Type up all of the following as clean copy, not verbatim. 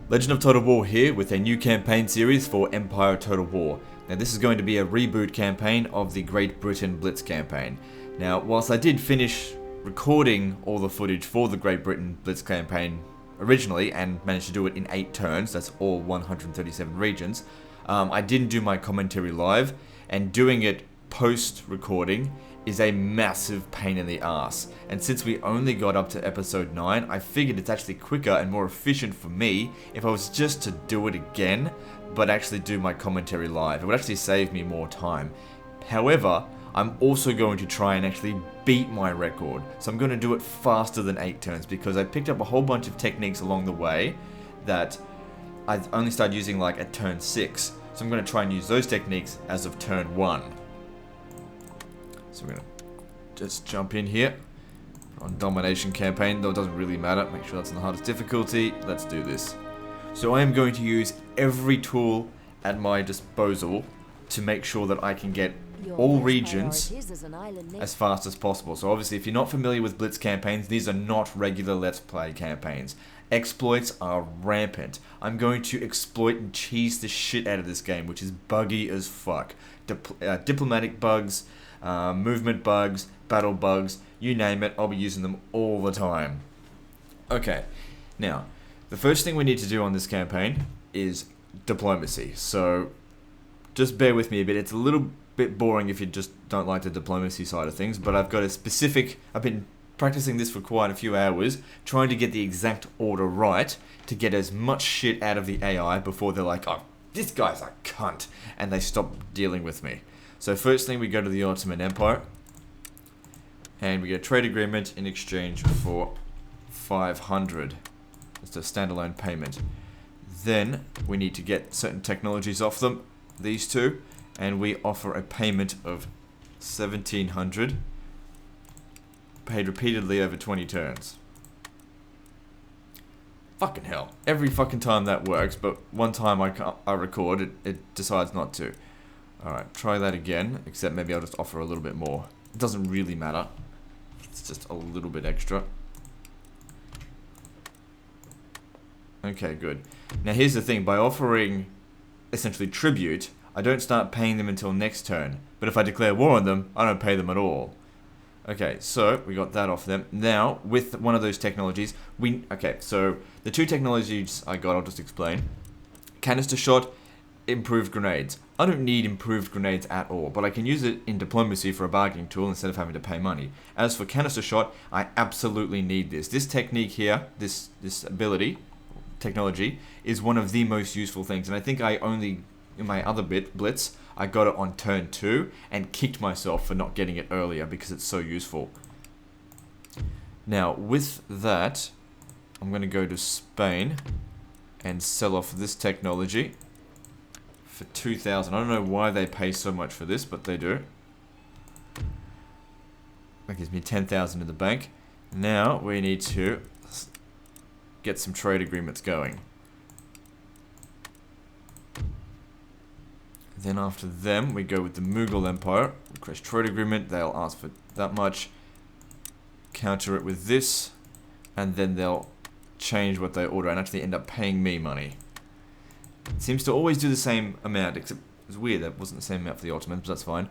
Legend of Total War here with a new campaign series for Empire Total War. Now this is going to be a reboot campaign of the Great Britain Blitz Campaign. Now whilst I did finish recording all the footage for the Great Britain Blitz Campaign originally and managed to do it in 8 turns, that's all 137 regions, I didn't do my commentary live, and doing it post-recording is a massive pain in the ass. And since we only got up to episode 9, I figured it's actually quicker and more efficient for me if I was just to do it again, but actually do my commentary live. It would actually save me more time. However, I'm also going to try and actually beat my record. So I'm going to do it faster than 8 turns because I picked up a whole bunch of techniques along the way that I only started using like at turn 6. So I'm going to try and use those techniques as of turn 1. So we're going to just jump in here on Domination Campaign, though it doesn't really matter. Make sure that's on the hardest difficulty. Let's do this. So I am going to use every tool at my disposal to make sure that I can get all regions as fast as possible. So obviously if you're not familiar with Blitz campaigns, these are not regular Let's Play campaigns. Exploits are rampant. I'm going to exploit and cheese the shit out of this game, which is buggy as fuck. Diplomatic bugs, movement bugs, battle bugs, you name it, I'll be using them all the time. Okay, now, the first thing we need to do on this campaign is diplomacy. So, just bear with me a bit. It's a little bit boring if you just don't like the diplomacy side of things, but I've got a specific... I've been practicing this for quite a few hours, trying to get the exact order right to get as much shit out of the AI before they're like, oh, this guy's a cunt, and they stop dealing with me. So first thing, we go to the Ottoman Empire, and we get a trade agreement in exchange for 500. It's a standalone payment. Then we need to get certain technologies off them, these two, and we offer a payment of 1700, paid repeatedly over 20 turns. Fucking hell. Every fucking time that works, but one time I record, it decides not to. Alright, try that again, except maybe I'll just offer a little bit more. It doesn't really matter. It's just a little bit extra. Okay, good. Now here's the thing, by offering essentially tribute, I don't start paying them until next turn. But if I declare war on them, I don't pay them at all. Okay, so we got that off them. Now, with one of those technologies, okay, so the two technologies I got, I'll just explain. Canister shot, improved grenades. I don't need improved grenades at all, but I can use it in diplomacy for a bargaining tool instead of having to pay money. As for canister shot, I absolutely need this. This technique here, this ability, technology, is one of the most useful things, and I think I only, in my other blitz, I got it on turn 2 and kicked myself for not getting it earlier because it's so useful. Now, with that, I'm going to go to Spain and sell off this technology for 2,000. I don't know why they pay so much for this, but they do. That gives me 10,000 in the bank. Now, we need to get some trade agreements going. Then after them, we go with the Mughal Empire. Request trade agreement, they'll ask for that much. Counter it with this, and then they'll change what they order and actually end up paying me money. It seems to always do the same amount, except it's weird that wasn't the same amount for the Ottomans, but that's fine.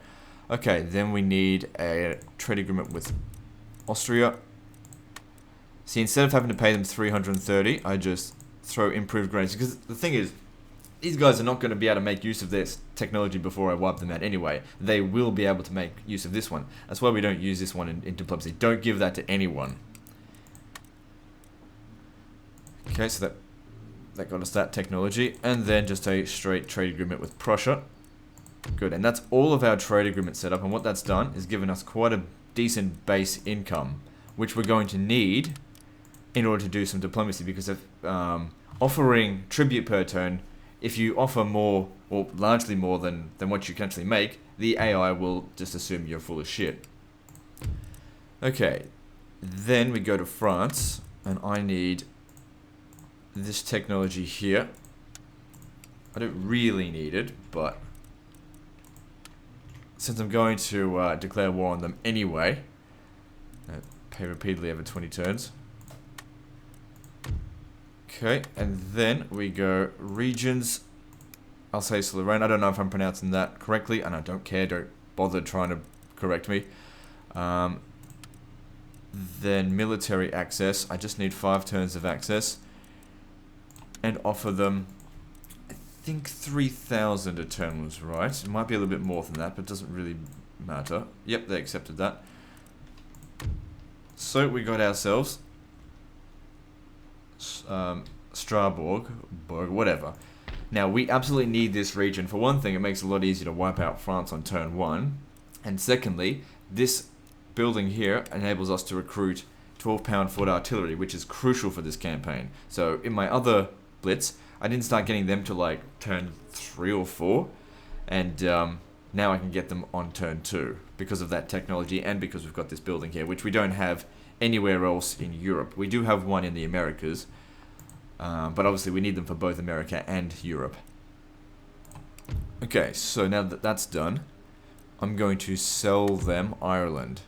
Okay, then we need a trade agreement with Austria. See, instead of having to pay them 330, I just throw improved grenades. Because the thing is, these guys are not going to be able to make use of this technology before I wipe them out anyway. They will be able to make use of this one. That's why we don't use this one in diplomacy. Don't give that to anyone. Okay, so that got us that technology. And then just a straight trade agreement with Prussia. Good, and that's all of our trade agreements set up. And what that's done is given us quite a decent base income, which we're going to need in order to do some diplomacy. Because of offering tribute per turn, if you offer more, or largely more than what you can actually make, the AI will just assume you're full of shit. Okay, then we go to France, and I need this technology here. I don't really need it, but since I'm going to declare war on them anyway, pay repeatedly over 20 turns. Okay, and then we go regions. Alsace-Lorraine. I don't know if I'm pronouncing that correctly, and I don't care. Don't bother trying to correct me. Then military access. I just need 5 turns of access. And offer them, I think 3,000 a turn was right. It might be a little bit more than that, but it doesn't really matter. Yep, they accepted that. So we got ourselves Strasbourg, whatever. Now, we absolutely need this region. For one thing, it makes it a lot easier to wipe out France on turn 1. And secondly, this building here enables us to recruit 12-pound foot artillery, which is crucial for this campaign. So, in my other Blitz, I didn't start getting them to like turn 3 or 4. And now I can get them on turn 2 because of that technology and because we've got this building here, which we don't have anywhere else in Europe. We do have one in the Americas. But obviously we need them for both America and Europe. Okay, so now that that's done, I'm going to sell them Ireland.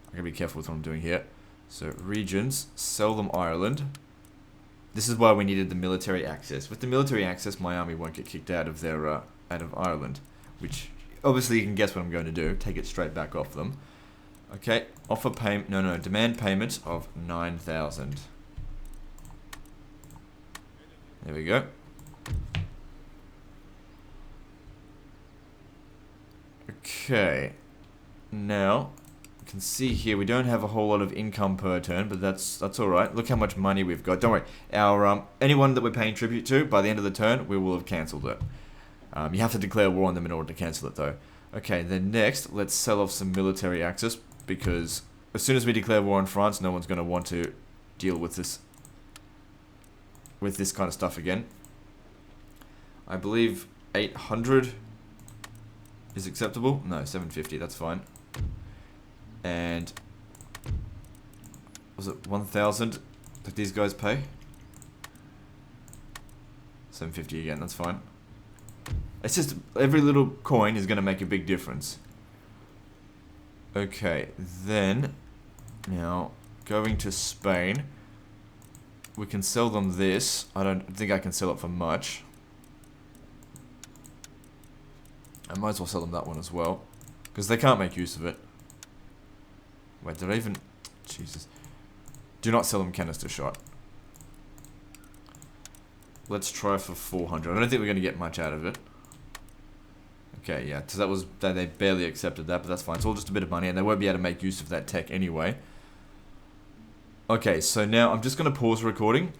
I gotta be careful with what I'm doing here. So regions, sell them Ireland. This is why we needed the military access. With the military access, my army won't get kicked out of their out of Ireland, which obviously you can guess what I'm going to do. Take it straight back off them. Okay, offer payment. No, demand payment of 9,000. There we go. Okay. Now, you can see here we don't have a whole lot of income per turn, but that's alright. Look how much money we've got. Don't worry. Our anyone that we're paying tribute to, by the end of the turn, we will have cancelled it. You have to declare war on them in order to cancel it, though. Okay, then next, let's sell off some military access, because as soon as we declare war on France, no one's going to want to deal with this kind of stuff again. I believe 800 is acceptable. No, 750, that's fine. And was it 1,000 that these guys pay? 750 again, that's fine. It's just every little coin is going to make a big difference. Okay, then now going to Spain. We can sell them this. I don't think I can sell it for much. I might as well sell them that one as well, because they can't make use of it. Wait, did I even... Jesus. Do not sell them canister shot. Let's try for 400. I don't think we're going to get much out of it. Okay, yeah, because they barely accepted that, but that's fine. It's all just a bit of money, and they won't be able to make use of that tech anyway. Okay, so now I'm just going to pause recording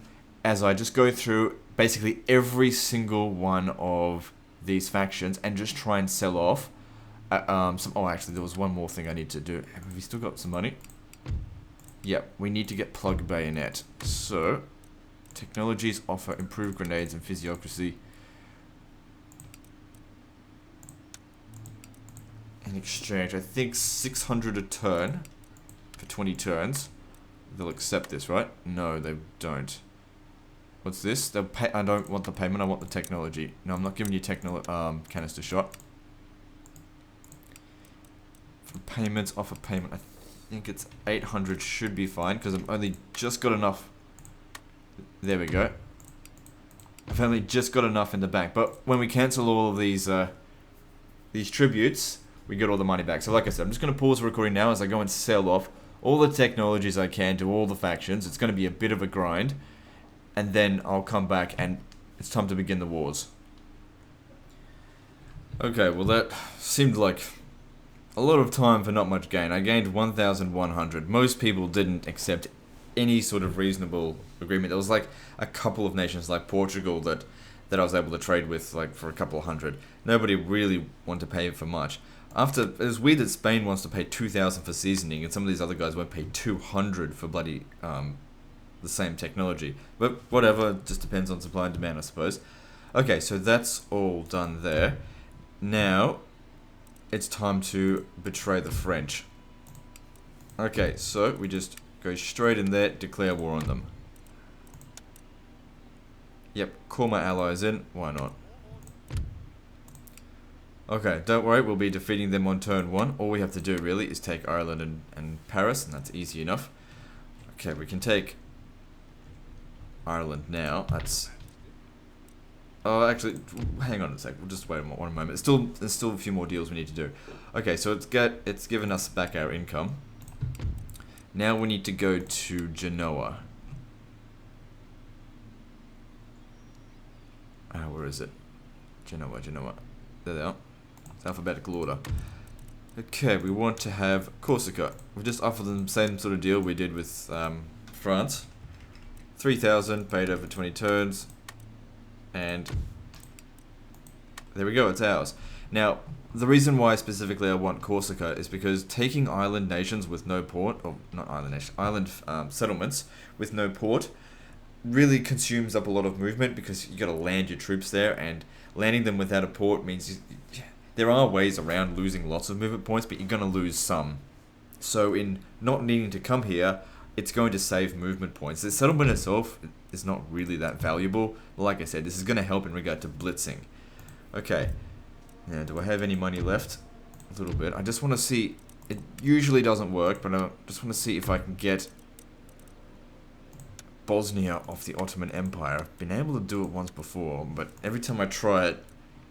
as I just go through basically every single one of these factions and just try and sell off some... Oh, actually, there was one more thing I need to do. Have we still got some money? Yep, we need to get plug bayonet. So, technologies offer improved grenades and physiocracy. In exchange, I think 600 a turn for 20 turns. They'll accept this, right? No, they don't. What's this? They'll pay. I don't want the payment. I want the technology. No, I'm not giving you canister shot. For payments, offer payment. I think it's 800 should be fine because I've only just got enough. There we go. I've only just got enough in the bank. But when we cancel all of these tributes, we get all the money back. So like I said, I'm just going to pause the recording now as I go and sell off all the technologies I can to all the factions. It's going to be a bit of a grind. And then I'll come back and it's time to begin the wars. Okay, well that seemed like a lot of time for not much gain. I gained 1,100. Most people didn't accept any sort of reasonable agreement. There was like a couple of nations like Portugal that I was able to trade with like for a couple of hundred. Nobody really wanted to pay for much. It was weird that Spain wants to pay 2,000 for seasoning, and some of these other guys won't pay 200 for bloody the same technology. But whatever, it just depends on supply and demand, I suppose. Okay, so that's all done there. Now, it's time to betray the French. Okay, so we just go straight in there, declare war on them. Yep, call my allies in, why not? Okay, don't worry, we'll be defeating them on turn 1. All we have to do really is take Ireland and Paris, and that's easy enough. Okay, we can take Ireland now. That's... Oh, actually, hang on a sec. We'll just wait one moment. There's still a few more deals we need to do. Okay, so it's given us back our income. Now we need to go to Genoa. Where is it? Genoa. There they are. It's alphabetical order. Okay, we want to have Corsica. We just offered them the same sort of deal we did with France. 3,000 paid over 20 turns. And there we go, it's ours. Now, the reason why specifically I want Corsica is because taking island nations with no port, or not island nation, island settlements with no port really consumes up a lot of movement because you got to land your troops there, and landing them without a port means there are ways around losing lots of movement points, but you're going to lose some. So in not needing to come here, it's going to save movement points. The settlement itself is not really that valuable. Like I said, this is going to help in regard to blitzing. Okay. Now, do I have any money left? A little bit. I just want to see... It usually doesn't work, but I just want to see if I can get Bosnia off the Ottoman Empire. I've been able to do it once before, but every time I try it,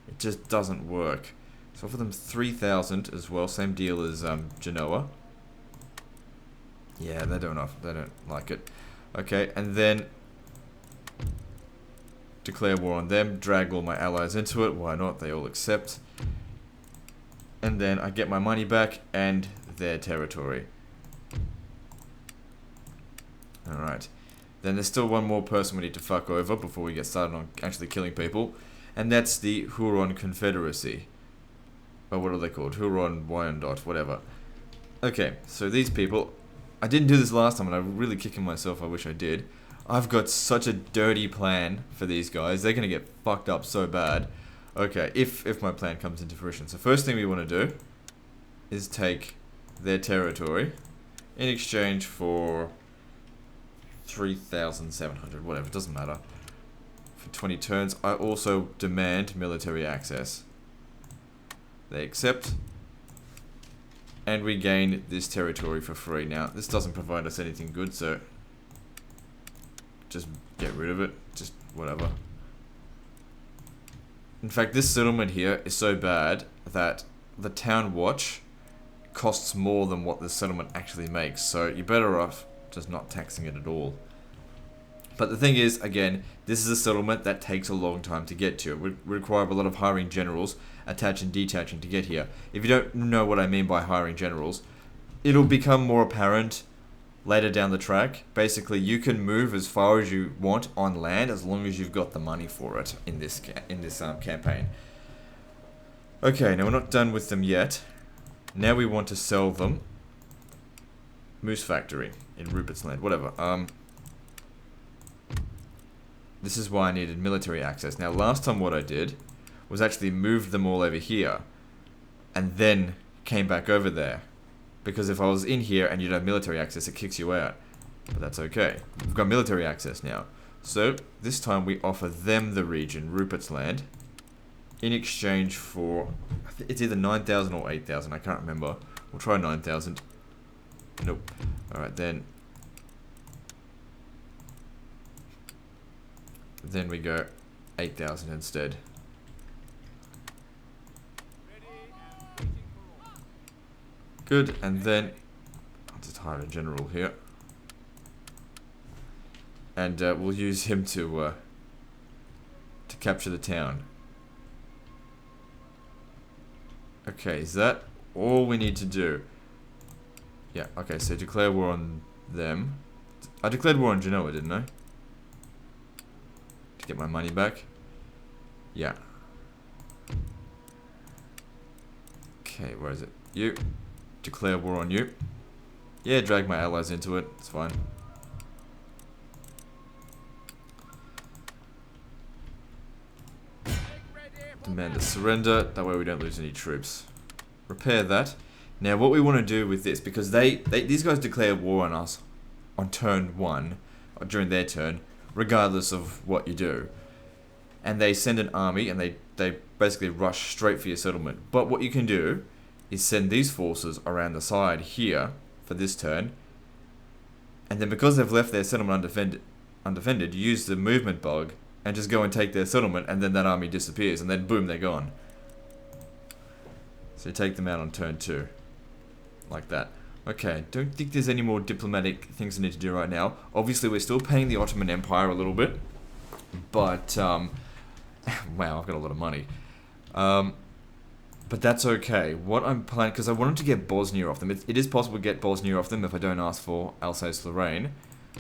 it just doesn't work. So offer them 3,000 as well. Same deal as Genoa. Yeah, they don't like it. Okay, and then declare war on them, drag all my allies into it. Why not? They all accept. And then I get my money back and their territory. Alright. Then there's still one more person we need to fuck over before we get started on actually killing people. And that's the Huon Confederacy. Or what are they called? Huon Wyandotte, whatever. Okay, so these people... I didn't do this last time and I'm really kicking myself. I wish I did. I've got such a dirty plan for these guys. They're going to get fucked up so bad. Okay, if my plan comes into fruition. So first thing we want to do is take their territory in exchange for 3,700, whatever, it doesn't matter. For 20 turns, I also demand military access. They accept. And we gain this territory for free. Now, this doesn't provide us anything good, so just get rid of it. Just whatever. In fact, this settlement here is so bad that the town watch costs more than what the settlement actually makes. So you're better off just not taxing it at all. But the thing is, again, this is a settlement that takes a long time to get to. It would require a lot of hiring generals, attach and detaching to get here. If you don't know what I mean by hiring generals, it'll become more apparent later down the track. Basically, you can move as far as you want on land as long as you've got the money for it in this campaign. Okay, now we're not done with them yet. Now we want to sell them Moose Factory in Rupert's Land, whatever. This is why I needed military access. Now, last time what I did was actually moved them all over here and then came back over there. Because if I was in here and you don't have military access, it kicks you out. But that's okay. We've got military access now. So, this time we offer them the region, Rupert's Land, in exchange for... it's either 9,000 or 8,000, I can't remember. We'll try 9,000. Nope. Alright, then we go 8,000 instead. Good, and then I'll just hire a general here. And we'll use him to capture the town. Okay, is that all we need to do? Yeah, okay, so declare war on them. I declared war on Genoa, didn't I? To get my money back. Yeah. Okay, where is it? You. Declare war on you. Yeah, drag my allies into it. It's fine. Demand a surrender. That way we don't lose any troops. Repair that. Now, what we want to do with this, because these guys declare war on us on turn 1, or during their turn, regardless of what you do. And they send an army, and they basically rush straight for your settlement. But what you can do is send these forces around the side here for this turn. And then because they've left their settlement undefended, you use the movement bug and just go and take their settlement, and then that army disappears, and then boom, they're gone. So you take them out on turn 2. Like that. Okay, don't think there's any more diplomatic things I need to do right now. Obviously, we're still paying the Ottoman Empire a little bit. But, wow, I've got a lot of money. But that's okay. What I'm planning, because I wanted to get Bosnia off them. It is possible to get Bosnia off them if I don't ask for Alsace-Lorraine.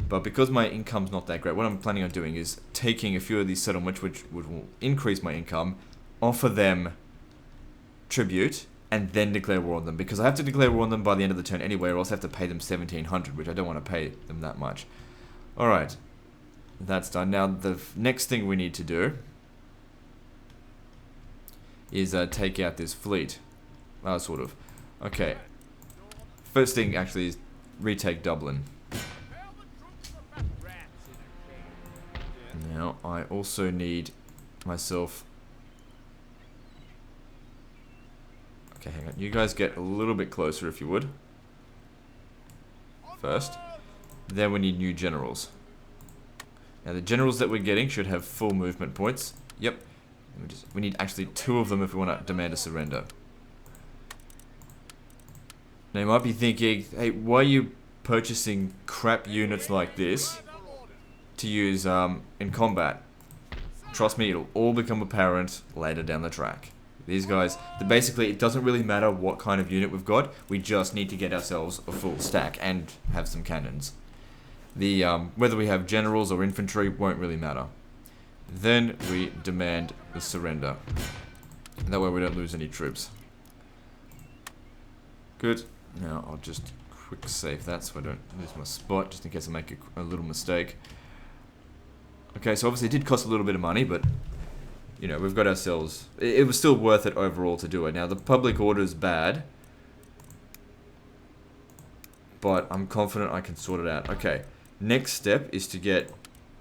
But because my income's not that great, what I'm planning on doing is taking a few of these settlements, which will increase my income, offer them tribute, and then declare war on them. Because I have to declare war on them by the end of the turn anyway, or else I have to pay them 1,700, which I don't want to pay them that much. Alright. That's done. Now, the next thing we need to do is take out this fleet. Sort of. Okay. First thing, actually, is retake Dublin. Now, I also need myself... Okay, hang on. You guys get a little bit closer, if you would. First. Then we need new generals. Now, the generals that we're getting should have full movement points. Yep. We need actually 2 of them if we want to demand a surrender. Now, you might be thinking, hey, why are you purchasing crap units like this to use in combat? Trust me, it'll all become apparent later down the track. These guys, basically, it doesn't really matter what kind of unit we've got. We just need to get ourselves a full stack and have some cannons. The whether we have generals or infantry won't really matter. Then we demand the surrender. That way we don't lose any troops. Good. Now I'll just quick save that so I don't lose my spot, just in case I make a little mistake. Okay, so obviously it did cost a little bit of money, but you know, we've got ourselves... It was still worth it overall to do it. Now, the public order is bad, but I'm confident I can sort it out. Okay, next step is to get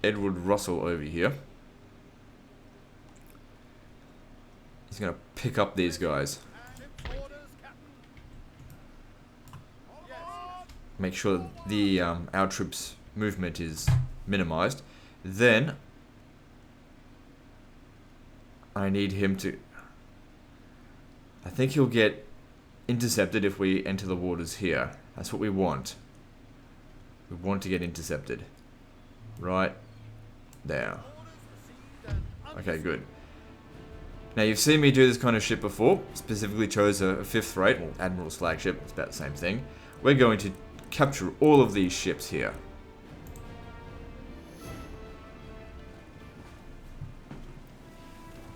Edward Russell over here. He's going to pick up these guys. Make sure the our troops' movement is minimized. Then I need him to... I think he'll get intercepted if we enter the waters here. That's what we want. We want to get intercepted. Right there. Okay, good. Now, you've seen me do this kind of ship before. Specifically chose a 5th rate, well, Admiral's flagship. It's about the same thing. We're going to capture all of these ships here.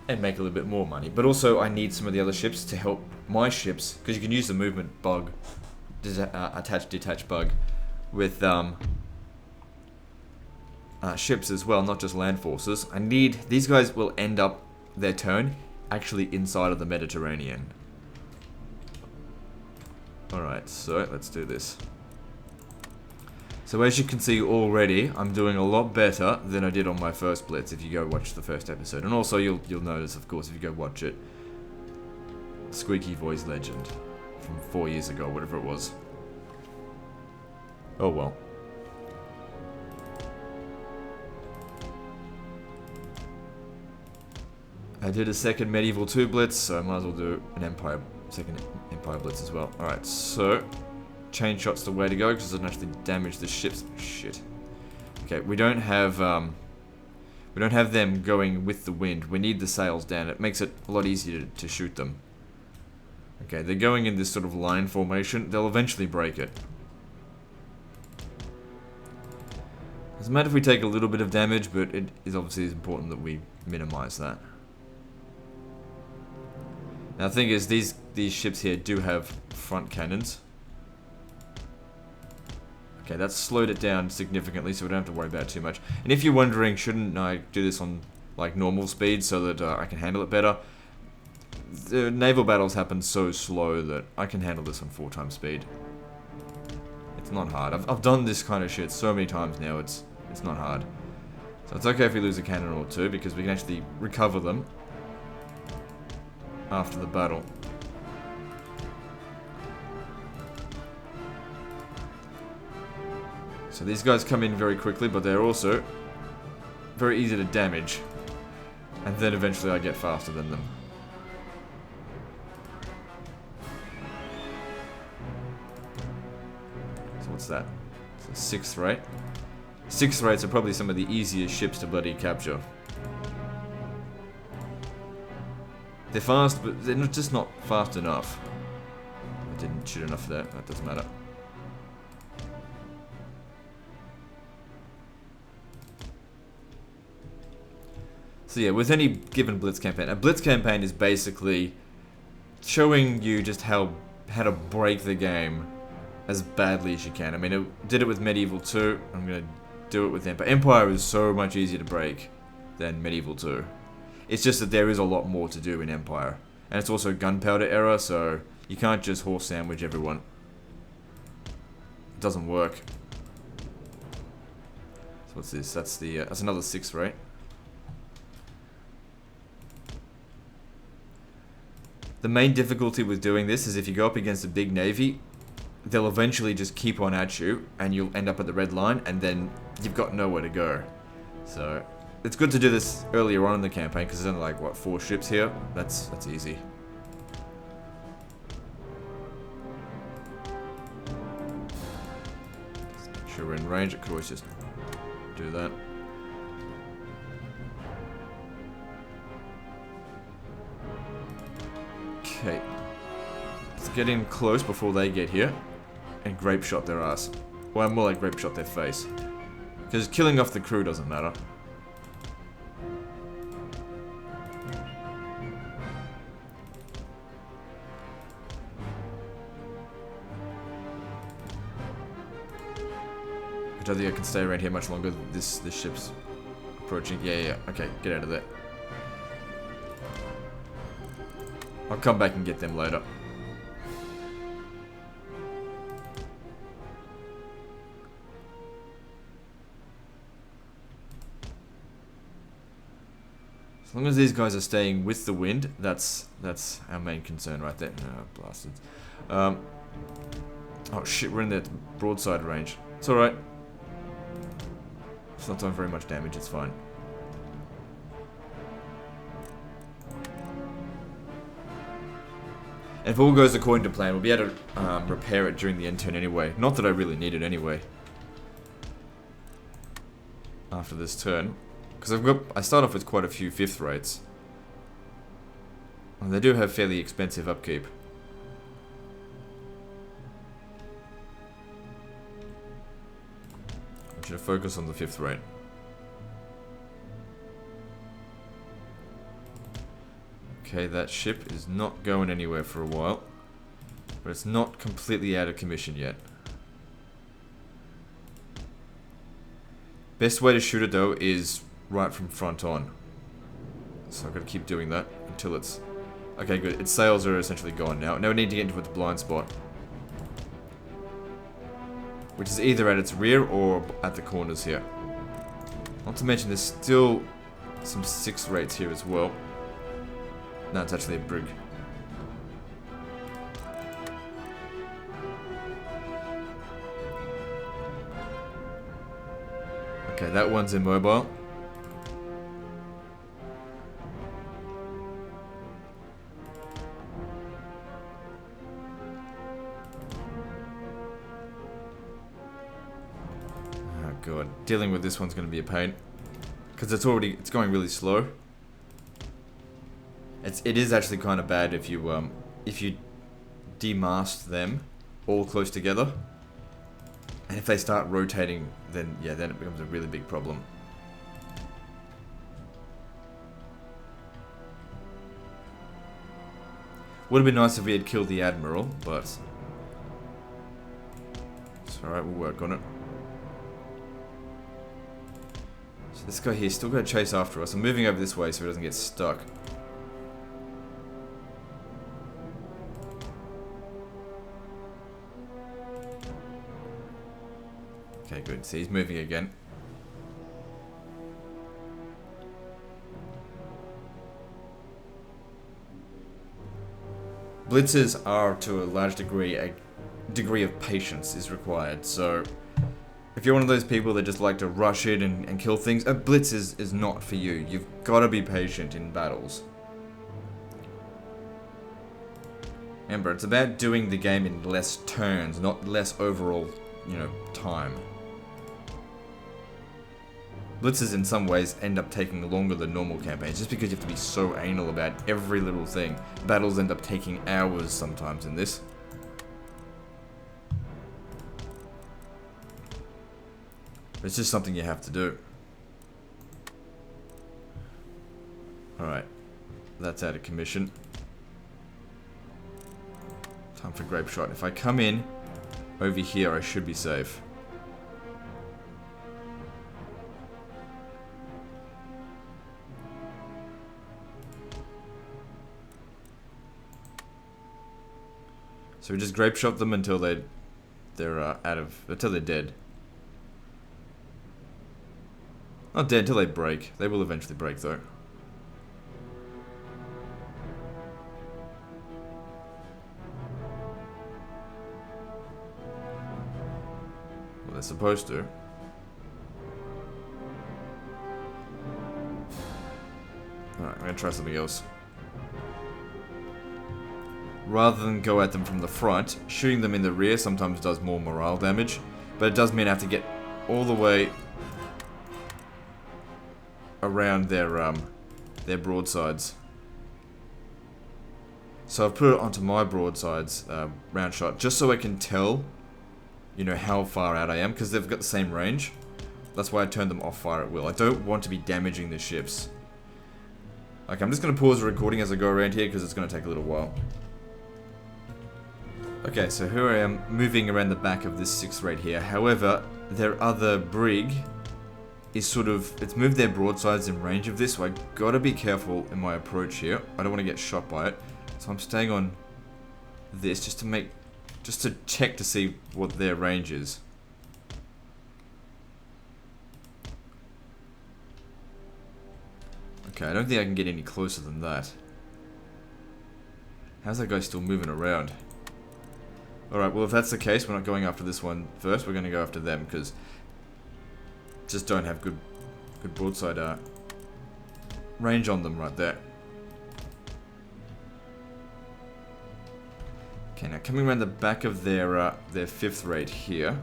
And make a little bit more money. But also, I need some of the other ships to help my ships, because you can use the movement bug, attach-detach bug, with ships as well, not just land forces. I need... These guys will end up their turn actually inside of the Mediterranean. Alright, so let's do this. So as you can see already, I'm doing a lot better than I did on my first Blitz if you go watch the first episode. And also you'll notice, of course, if you go watch it, Squeaky Voice Legend from 4 years ago, whatever it was. Oh well. I did a second Medieval 2 Blitz, so I might as well do an second Empire Blitz as well. Alright, so chain shot's the way to go because it doesn't actually damage the ships. Shit. Okay, we don't have them going with the wind. We need the sails down. It makes it a lot easier to shoot them. Okay, they're going in this sort of line formation. They'll eventually break it. Doesn't matter if we take a little bit of damage, but it is obviously important that we minimize that. Now the thing is, these ships here do have front cannons. Okay, that's slowed it down significantly, so we don't have to worry about it too much. And if you're wondering, shouldn't I do this on like normal speed so that I can handle it better? The naval battles happen so slow that I can handle this on 4 times speed. It's not hard. I've done this kind of shit so many times now. It's not hard. So it's okay if we lose a cannon or 2 because we can actually recover them after the battle. So these guys come in very quickly, but they're also very easy to damage. And then eventually I get faster than them. So what's that? It's a 6th rate. 6th rates are probably some of the easiest ships to bloody capture. They're fast, but they're just not fast enough. I didn't shoot enough there, that doesn't matter. So yeah, with any given Blitz campaign, a Blitz campaign is basically showing you just how to break the game as badly as you can. I mean, it did it with Medieval 2, I'm going to do it with Empire. Empire is so much easier to break than Medieval 2. It's just that there is a lot more to do in Empire. And it's also gunpowder era, so you can't just horse sandwich everyone. It doesn't work. So what's this? That's the that's another 6, right? The main difficulty with doing this is if you go up against a big navy, they'll eventually just keep on at you, and you'll end up at the red line, and then you've got nowhere to go. So it's good to do this earlier on in the campaign, because there's only like, what, 4 ships here? That's easy. Just make sure we're in range, I could always just do that. Okay. Let's get in close before they get here, and grape shot their ass. Well, more like grape shot their face. Because killing off the crew doesn't matter. I don't think I can stay around here much longer. This ship's approaching. Yeah. Okay, get out of there. I'll come back and get them later. As long as these guys are staying with the wind, that's our main concern right there. No, bastards. Oh shit, we're in that broadside range. It's alright. It's not doing very much damage, it's fine. And if all goes according to plan, we'll be able to repair it during the end turn anyway. Not that I really need it anyway. After this turn. Because I start off with quite a few 5th rates. And they do have fairly expensive upkeep. I want you to focus on the 5th rate. Okay, that ship is not going anywhere for a while. But it's not completely out of commission yet. Best way to shoot it though is right from front on. So I've got to keep doing that until it's... Okay, good. Its sails are essentially gone now. Now we need to get into its blind spot. Which is either at its rear or at the corners here. Not to mention there's still some 6 rates here as well. No, it's actually a brig. Okay, that one's immobile. Oh god, dealing with this one's going to be a pain. Because it's going really slow. It is actually kind of bad if you demast them all close together, and if they start rotating, then yeah, then it becomes a really big problem. Would have been nice if we had killed the admiral, but it's all right. We'll work on it. So this guy here still got to chase after us. I'm moving over this way so he doesn't get stuck. Okay, good. See, he's moving again. Blitzes are, to a large degree, a degree of patience is required. So, if If you're one of those people that just like to rush in and kill things, a blitz is not for you. You've got to be patient in battles. Remember, it's about doing the game in less turns, not less overall, you know, time. Blitzes in some ways end up taking longer than normal campaigns, just because you have to be so anal about every little thing. Battles end up taking hours sometimes in this. It's just something you have to do. Alright, that's out of commission. Time for grape shot. If I come in over here, I should be safe. So we just grape shot them until they're until they're dead. Not dead until they break. They will eventually break though. Well, they're supposed to. Alright, I'm gonna try something else. Rather than go at them from the front, shooting them in the rear sometimes does more morale damage, but it does mean I have to get all the way around their broadsides. So I've put it onto my broadsides round shot, just so I can tell, you know, how far out I am, because they've got the same range. That's why I turned them off fire at will. I don't want to be damaging the ships. Okay, I'm just going to pause the recording as I go around here, because it's going to take a little while. Okay, so here I am moving around the back of this 6 right here. However, their other brig is sort of, it's moved their broadsides in range of this, so I gotta be careful in my approach here. I don't want to get shot by it. So I'm staying on this just to check to see what their range is. Okay, I don't think I can get any closer than that. How's that guy still moving around? Alright, well if that's the case, we're not going after this one first, we're going to go after them, because just don't have good broadside range on them right there. Okay, now coming around the back of their 5th raid here,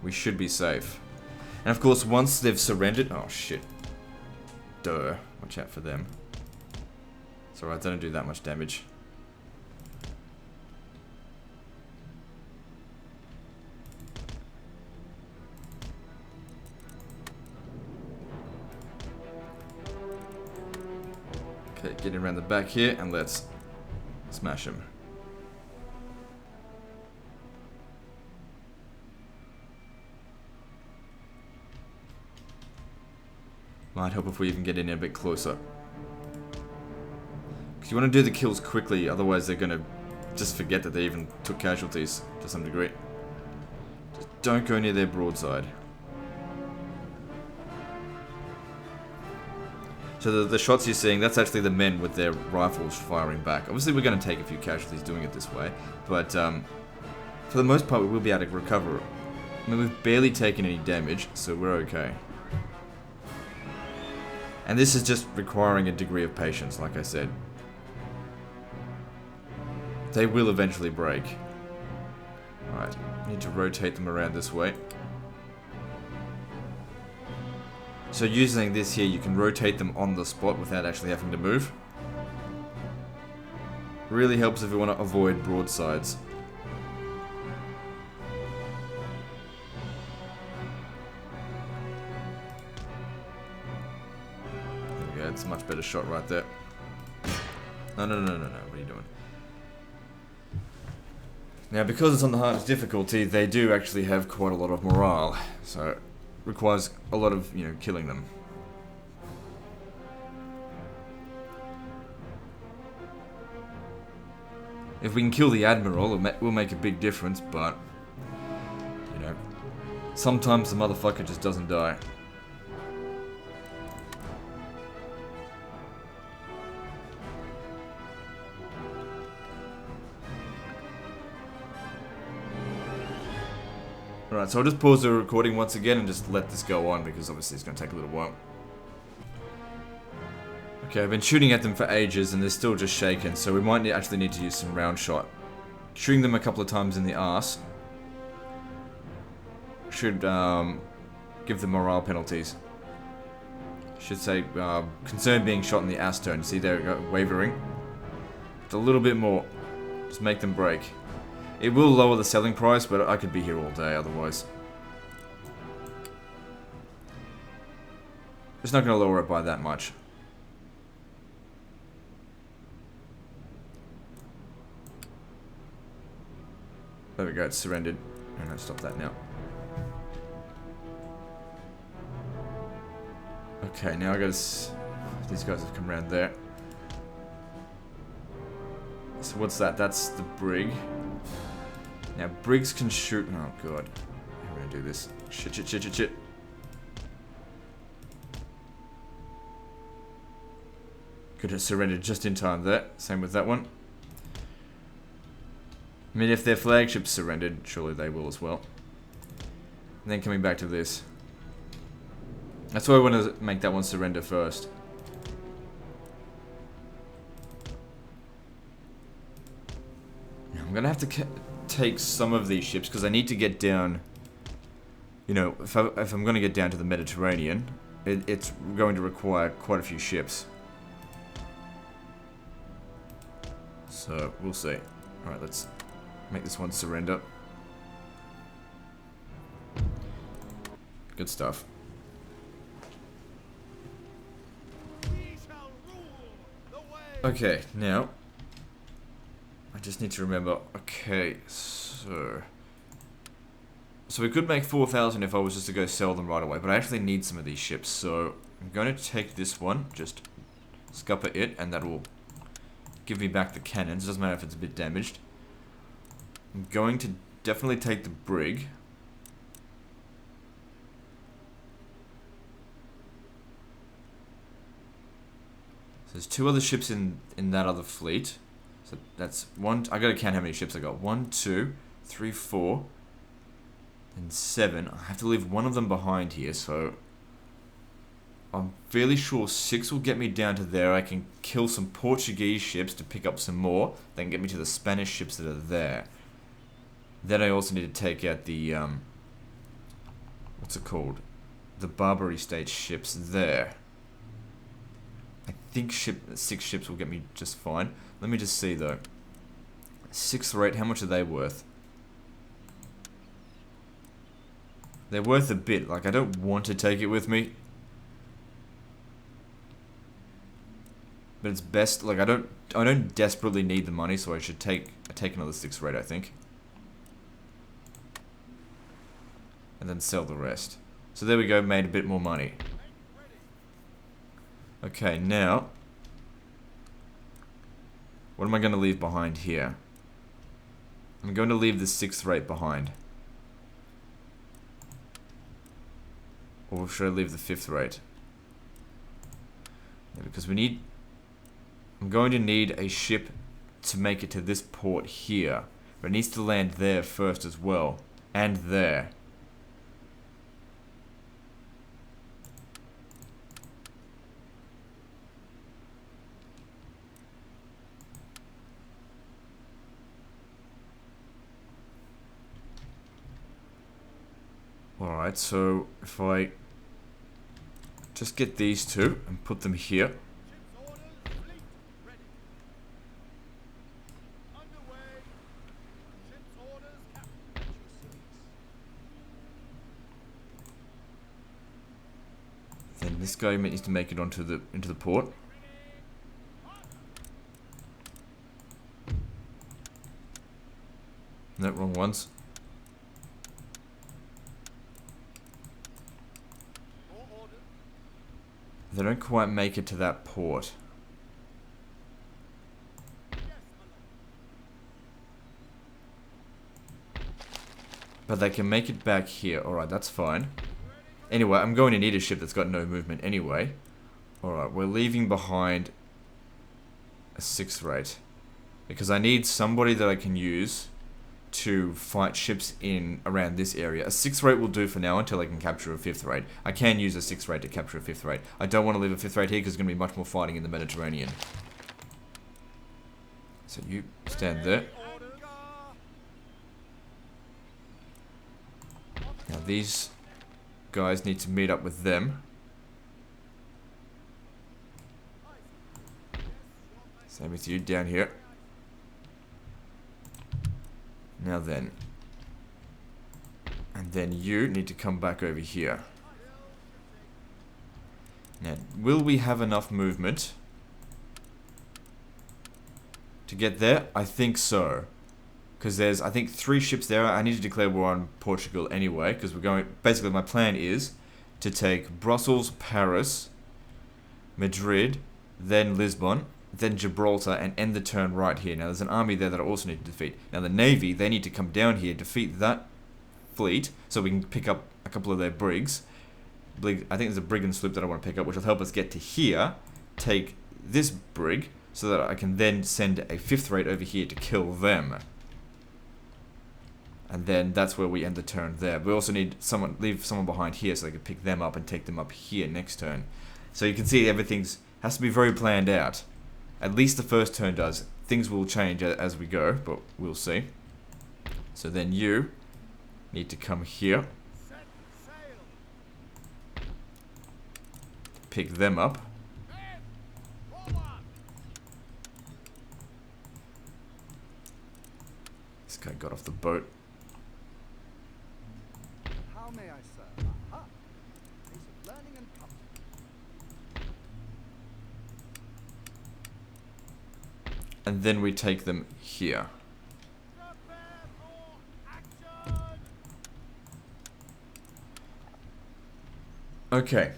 we should be safe. And of course, once they've surrendered, oh shit, duh, watch out for them. It's alright, they don't do that much damage. Okay, get around the back here and let's smash him. Might help if we even get in a bit closer. Because you want to do the kills quickly, otherwise they're going to just forget that they even took casualties to some degree. Just don't go near their broadside. So the shots you're seeing, that's actually the men with their rifles firing back. Obviously we're going to take a few casualties doing it this way, but for the most part we will be able to recover it. I mean, we've barely taken any damage, so we're okay. And this is just requiring a degree of patience, like I said. They will eventually break. Alright, need to rotate them around this way. So using this here, you can rotate them on the spot without actually having to move. Really helps if you want to avoid broadsides. There we go, it's a much better shot right there. No, what are you doing? Now, because it's on the hardest difficulty, they do actually have quite a lot of morale, so it requires a lot of, you know, killing them. If we can kill the Admiral, it will make a big difference, but, you know, sometimes the motherfucker just doesn't die. Alright, so I'll just pause the recording once again and just let this go on because obviously it's going to take a little while. Okay, I've been shooting at them for ages and they're still just shaken, so we might actually need to use some round shot. Shooting them a couple of times in the arse should give them morale penalties. Should say, concern being shot in the ass turn. See, there we go, wavering. Just a little bit more. Just make them break. It will lower the selling price, but I could be here all day otherwise. It's not going to lower it by that much. There we go, it's surrendered. And let's stop that now. Okay, now I gotta... These guys have come around there. So what's that? That's the brig. Now, brigs can shoot... Oh, God. How am I gonna do this? Shit. Could have surrendered just in time there. Same with that one. I mean, if their flagship's surrendered, surely they will as well. And then coming back to this. That's why I want to make that one surrender first. Now, I'm going to have to take some of these ships because I need to get down... You know, if I'm going to get down to the Mediterranean, it's going to require quite a few ships. So, we'll see. Alright, let's... make this one surrender. Good stuff. Okay, now I just need to remember. Okay, so we could make 4,000 if I was just to go sell them right away, but I actually need some of these ships, so I'm going to take this one, just scupper it, and that will give me back the cannons. Doesn't matter if it's a bit damaged. I'm going to definitely take the brig. So there's 2 other ships in that other fleet. So that's one. I gotta count how many ships I got. 1, 2, 3, 4, and 7. I have to leave one of them behind here, so I'm fairly sure 6 will get me down to there. I can kill some Portuguese ships to pick up some more. They can get me to the Spanish ships that are there. Then I also need to take out the, what's it called? The Barbary State ships there. I think 6 ships will get me just fine. Let me just see though. 6th rate, how much are they worth? They're worth a bit. Like, I don't want to take it with me. But it's best, like, I don't desperately need the money, so I should take another 6th rate, I think. And then sell the rest. So there we go, made a bit more money. Okay, now what am I going to leave behind here? I'm going to leave the 6th rate behind. Or should I leave the 5th rate? Yeah, because I'm going to need a ship to make it to this port here. But it needs to land there first as well. And there. Alright, so if I just get these 2 and put them here. Then this guy needs to make it into the port. No, wrong ones. They don't quite make it to that port. But they can make it back here. Alright, that's fine. Anyway, I'm going to need a ship that's got no movement anyway. Alright, we're leaving behind a 6th rate. Because I need somebody that I can use to fight ships in around this area. A 6th rate will do for now until I can capture a 5th rate. I can use a 6th rate to capture a 5th rate. I don't want to leave a 5th rate here because there's going to be much more fighting in the Mediterranean. So you stand there. Now these guys need to meet up with them. Same with you down here. Now then. And then you need to come back over here. Now, will we have enough movement to get there? I think so. Because there's, I think, 3 ships there. I need to declare war on Portugal anyway. Because we're going... Basically, my plan is to take Brussels, Paris, Madrid, then Lisbon, then Gibraltar, and end the turn right here. Now, there's an army there that I also need to defeat. Now, the Navy, they need to come down here, defeat that fleet, so we can pick up a couple of their brigs. I think there's a brigand sloop that I want to pick up, which will help us get to here, take this brig, so that I can then send a 5th rate over here to kill them. And then that's where we end the turn there. We also need someone, leave someone behind here so they can pick them up and take them up here next turn. So you can see everything's has to be very planned out. At least the first turn does. Things will change as we go, but we'll see. So then you need to come here. Pick them up. This guy got off the boat. How may I serve? Aha. Place of learning and comfort. And then we take them here. Okay.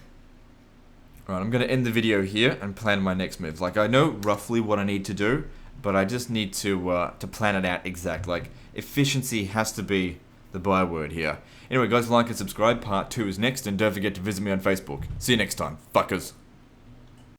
Alright, I'm going to end the video here and plan my next move. Like, I know roughly what I need to do, but I just need to plan it out exact. Like, efficiency has to be the byword here. Anyway, guys, like and subscribe. Part 2 is next, and don't forget to visit me on Facebook. See you next time, fuckers.